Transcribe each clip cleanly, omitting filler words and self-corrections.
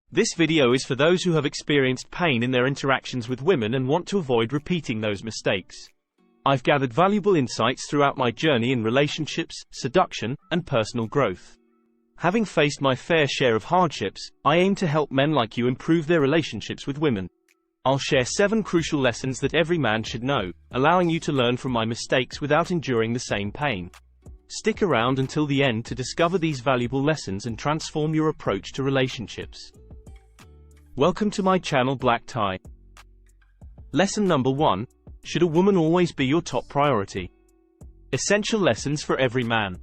This video is for those who have experienced pain in their interactions with women and want to avoid repeating those mistakes. I've gathered valuable insights throughout my journey in relationships, seduction, and personal growth. Having faced my fair share of hardships, I aim to help men like you improve their relationships with women. I'll share 7 crucial lessons that every man should know, allowing you to learn from my mistakes without enduring the same pain. Stick around until the end to discover these valuable lessons and transform your approach to relationships. Welcome to my channel Black Tie. Lesson number 1. Should a woman always be your top priority? Essential lessons for every man.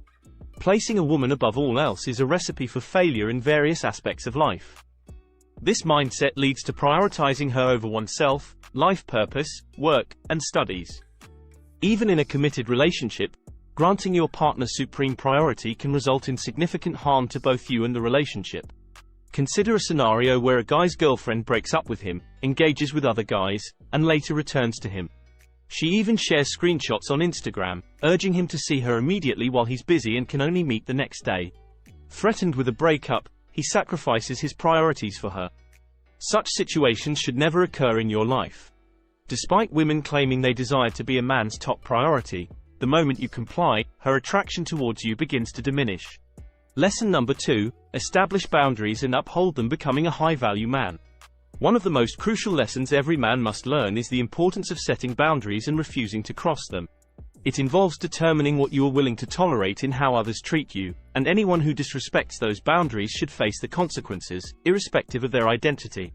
Placing a woman above all else is a recipe for failure in various aspects of life. This mindset leads to prioritizing her over oneself, life purpose, work, and studies. Even in a committed relationship, granting your partner supreme priority can result in significant harm to both you and the relationship. Consider a scenario where a guy's girlfriend breaks up with him, engages with other guys, and later returns to him. She even shares screenshots on Instagram, urging him to see her immediately while he's busy and can only meet the next day. Threatened with a breakup, he sacrifices his priorities for her. Such situations should never occur in your life. Despite women claiming they desire to be a man's top priority, the moment you comply, her attraction towards you begins to diminish. Lesson number 2. Establish boundaries and uphold them, becoming a high-value man. One of the most crucial lessons every man must learn is the importance of setting boundaries and refusing to cross them. It involves determining what you are willing to tolerate in how others treat you, and anyone who disrespects those boundaries should face the consequences, irrespective of their identity.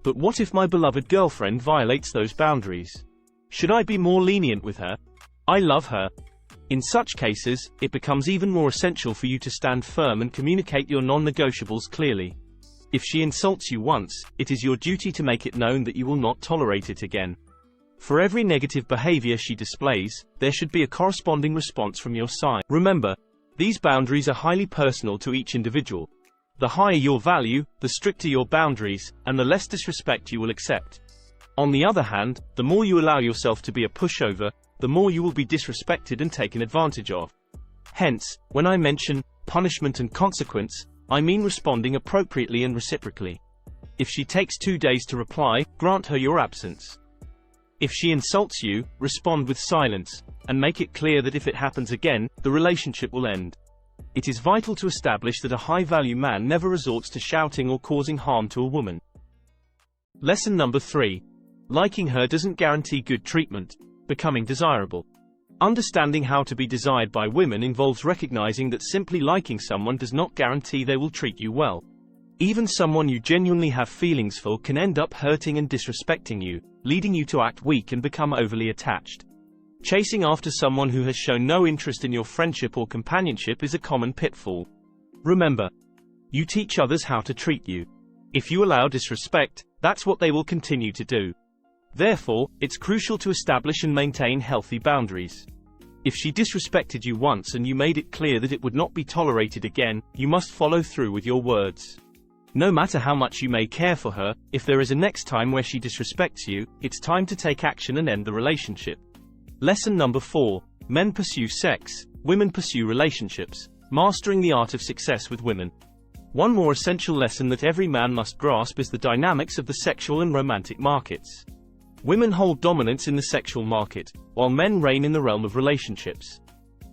But what if my beloved girlfriend violates those boundaries? Should I be more lenient with her? I love her. In such cases, it becomes even more essential for you to stand firm and communicate your non-negotiables clearly. If she insults you once, it is your duty to make it known that you will not tolerate it again. For every negative behavior she displays, there should be a corresponding response from your side. Remember, these boundaries are highly personal to each individual. The higher your value, the stricter your boundaries, and the less disrespect you will accept. On the other hand, the more you allow yourself to be a pushover, the more you will be disrespected and taken advantage of. Hence, when I mention punishment and consequence, I mean responding appropriately and reciprocally. If she takes 2 days to reply, grant her your absence. If she insults you, respond with silence, and make it clear that if it happens again, the relationship will end. It is vital to establish that a high-value man never resorts to shouting or causing harm to a woman. Lesson number 3. Liking her doesn't guarantee good treatment. Becoming desirable. Understanding how to be desired by women involves recognizing that simply liking someone does not guarantee they will treat you well. Even someone you genuinely have feelings for can end up hurting and disrespecting you, leading you to act weak and become overly attached. Chasing after someone who has shown no interest in your friendship or companionship is a common pitfall. Remember, you teach others how to treat you. If you allow disrespect, that's what they will continue to do. Therefore, it's crucial to establish and maintain healthy boundaries. If she disrespected you once and you made it clear that it would not be tolerated again, you must follow through with your words. No matter how much you may care for her, if there is a next time where she disrespects you, it's time to take action and end the relationship. Lesson number 4. Men pursue sex, women pursue relationships. Mastering the art of success with women. One more essential lesson that every man must grasp is the dynamics of the sexual and romantic markets. Women hold dominance in the sexual market, while men reign in the realm of relationships.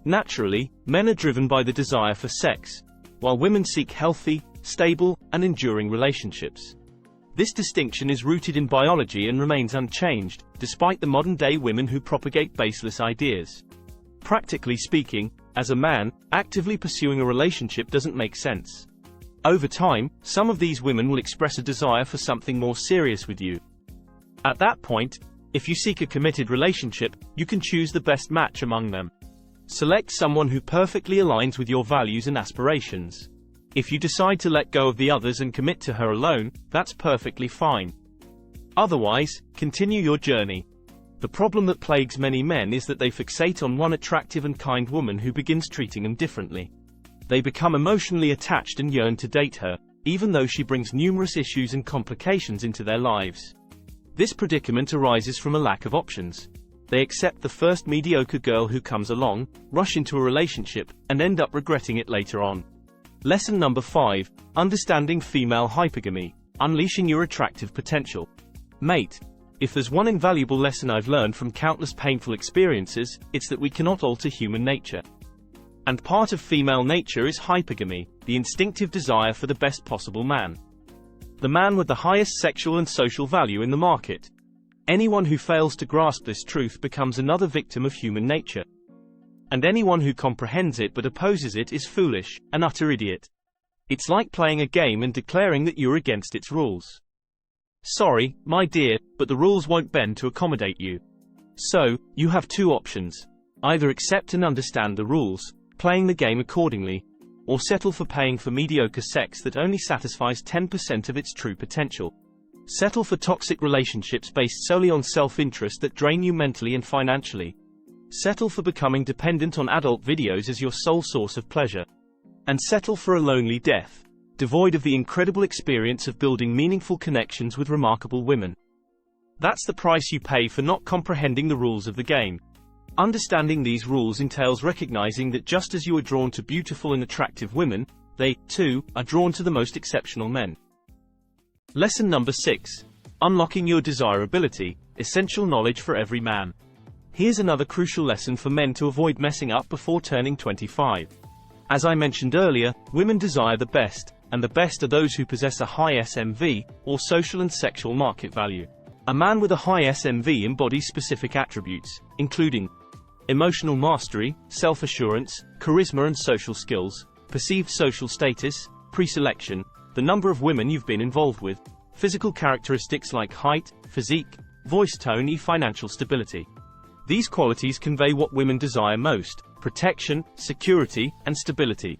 Naturally, men are driven by the desire for sex, while women seek healthy, stable, and enduring relationships. This distinction is rooted in biology and remains unchanged, despite the modern-day women who propagate baseless ideas. Practically speaking, as a man, actively pursuing a relationship doesn't make sense. Over time, some of these women will express a desire for something more serious with you. At that point, if you seek a committed relationship, you can choose the best match among them. Select someone who perfectly aligns with your values and aspirations. If you decide to let go of the others and commit to her alone, that's perfectly fine. Otherwise, continue your journey. The problem that plagues many men is that they fixate on one attractive and kind woman who begins treating them differently. They become emotionally attached and yearn to date her, even though she brings numerous issues and complications into their lives. This predicament arises from a lack of options. They accept the first mediocre girl who comes along, rush into a relationship, and end up regretting it later on. Lesson number 5. Understanding female hypergamy. unleashing your attractive potential. Mate, if there's one invaluable lesson I've learned from countless painful experiences, it's that we cannot alter human nature. And part of female nature is hypergamy, the instinctive desire for the best possible man. The man with the highest sexual and social value in the market. Anyone who fails to grasp this truth becomes another victim of human nature. And anyone who comprehends it but opposes it is foolish, an utter idiot. It's like playing a game and declaring that you're against its rules. Sorry, my dear, but the rules won't bend to accommodate you. So, you have two options. Either accept and understand the rules, playing the game accordingly, or settle for paying for mediocre sex that only satisfies 10% of its true potential. Settle for toxic relationships based solely on self-interest that drain you mentally and financially. Settle for becoming dependent on adult videos as your sole source of pleasure. And settle for a lonely death, devoid of the incredible experience of building meaningful connections with remarkable women. That's the price you pay for not comprehending the rules of the game. Understanding these rules entails recognizing that just as you are drawn to beautiful and attractive women, they, too, are drawn to the most exceptional men. Lesson number 6. Unlocking your desirability, essential knowledge for every man. Here's another crucial lesson for men to avoid messing up before turning 25. As I mentioned earlier, women desire the best, and the best are those who possess a high SMV, or social and sexual market value. A man with a high SMV embodies specific attributes, including emotional mastery, self-assurance, charisma and social skills, perceived social status, pre-selection, the number of women you've been involved with, physical characteristics like height, physique, voice tone and financial stability. These qualities convey what women desire most: protection, security, and stability.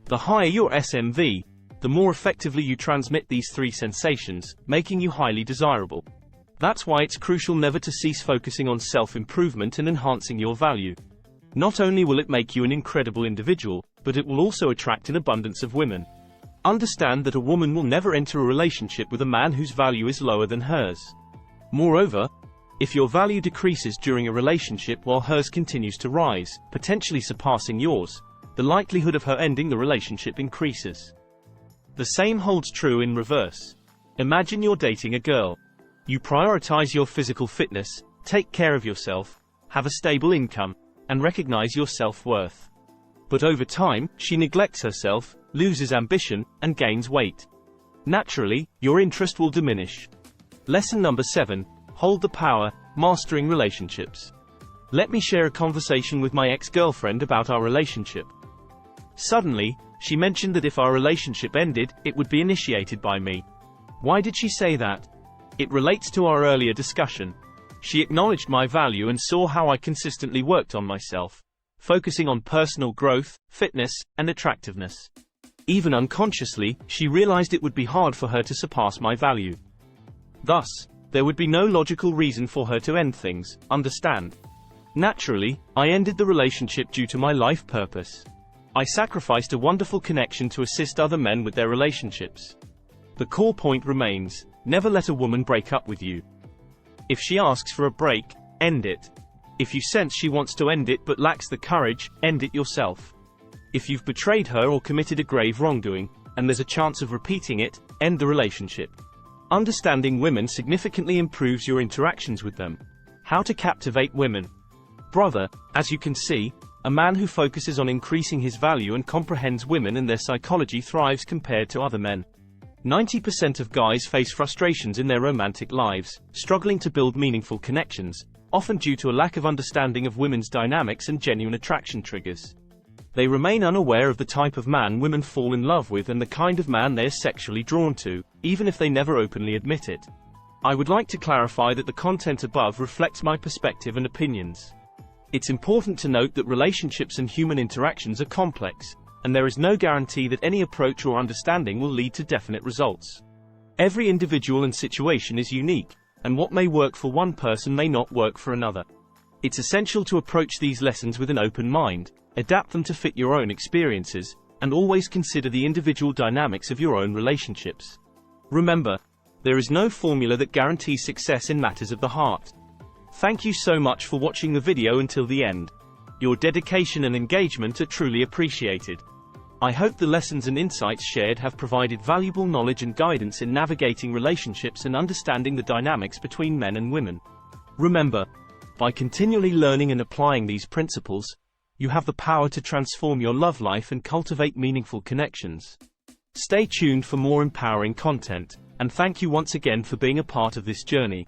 The higher your SMV, the more effectively you transmit these three sensations, making you highly desirable. That's why it's crucial never to cease focusing on self-improvement and enhancing your value. Not only will it make you an incredible individual, but it will also attract an abundance of women. Understand that a woman will never enter a relationship with a man whose value is lower than hers. Moreover, if your value decreases during a relationship while hers continues to rise, potentially surpassing yours, the likelihood of her ending the relationship increases. The same holds true in reverse. Imagine you're dating a girl. You prioritize your physical fitness, take care of yourself, have a stable income, and recognize your self-worth. But over time, she neglects herself, loses ambition, and gains weight. Naturally, your interest will diminish. Lesson number 7. Hold the power, mastering relationships. Let me share a conversation with my ex-girlfriend about our relationship. Suddenly, she mentioned that if our relationship ended, it would be initiated by me. Why did she say that? It relates to our earlier discussion. She acknowledged my value and saw how I consistently worked on myself, focusing on personal growth, fitness, and attractiveness. Even unconsciously, she realized it would be hard for her to surpass my value. Thus, there would be no logical reason for her to end things, understand? Naturally, I ended the relationship due to my life purpose. I sacrificed a wonderful connection to assist other men with their relationships. The core point remains: never let a woman break up with you. If she asks for a break, end it. If you sense she wants to end it but lacks the courage, end it yourself. If you've betrayed her or committed a grave wrongdoing, and there's a chance of repeating it, end the relationship. Understanding women significantly improves your interactions with them. How to captivate women. Brother, as you can see, a man who focuses on increasing his value and comprehends women and their psychology thrives compared to other men. 90% of guys face frustrations in their romantic lives, struggling to build meaningful connections, often due to a lack of understanding of women's dynamics and genuine attraction triggers. They remain unaware of the type of man women fall in love with and the kind of man they are sexually drawn to, even if they never openly admit it. I would like to clarify that the content above reflects my perspective and opinions. It's important to note that relationships and human interactions are complex, and there is no guarantee that any approach or understanding will lead to definite results. Every individual and situation is unique, and what may work for one person may not work for another. It's essential to approach these lessons with an open mind, adapt them to fit your own experiences, and always consider the individual dynamics of your own relationships. Remember, there is no formula that guarantees success in matters of the heart. Thank you so much for watching the video until the end. Your dedication and engagement are truly appreciated. I hope the lessons and insights shared have provided valuable knowledge and guidance in navigating relationships and understanding the dynamics between men and women. Remember, by continually learning and applying these principles, you have the power to transform your love life and cultivate meaningful connections. Stay tuned for more empowering content, and thank you once again for being a part of this journey.